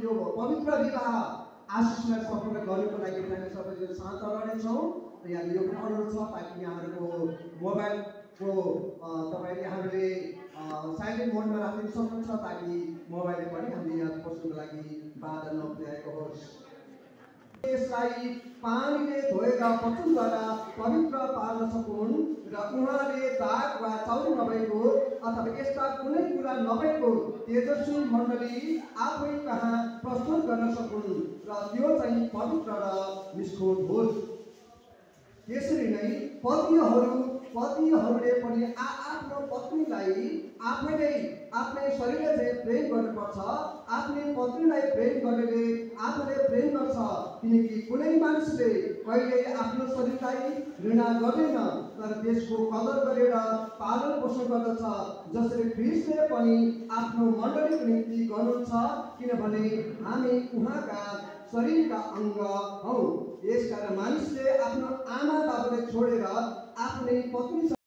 यो पवित्र विवाह आशिषलाई सफल गर्नको लागि हामी सबैजना शान्त रहनेछौँ। यहाँ यो पनि अनुरोध छ ताकि यहाँहरूको मोबाइलको तपाईँले यहाँहरूले साइलेन्ट मोडमा राख्न सक्नुहुन्छ ताकि मोबाइलले पनि हामीले यहाँ बस्नुको लागि बाधा नपुर्याएको होस्। यसलाई पानीले धोएर वचनद्वारा पवित्र पार्न सकुन् र उहाँले दाग वा चाउरी नभएको अथवा यस्ता कुनै कुरा नभएको तेजस्वी मण्डली आफै कहाँ प्रस्तुत गर्न सकुन् र त्यो चाहिँ पवित्र र निष्ठोर होस्। त्यसरी नै पतिहरूले पनि आफ्नो पत्नीलाई आफ्नै शरीरले चाहिँ प्रेम गर्नुपर्छ। आफ्नै पत्नीलाई प्रेम गर्नेले आफूले प्रेम गर्छ, किनकि कुनै मानिसले कहिले आफ्नो शरीरलाई घृणा गर्दैन तर त्यसको कदर गरेर पालन पोषण गर्दछ, जसरी ख्रीष्टले पनि आफ्नो मण्डलीको निम्ति गर्नुहुन्छ, किनभने हामी उहाँका शरीरका अङ्ग हौ। यसकारण मानिसले आफ्नो आमा बाबुलाई छोडेर आफ्नै पत्नी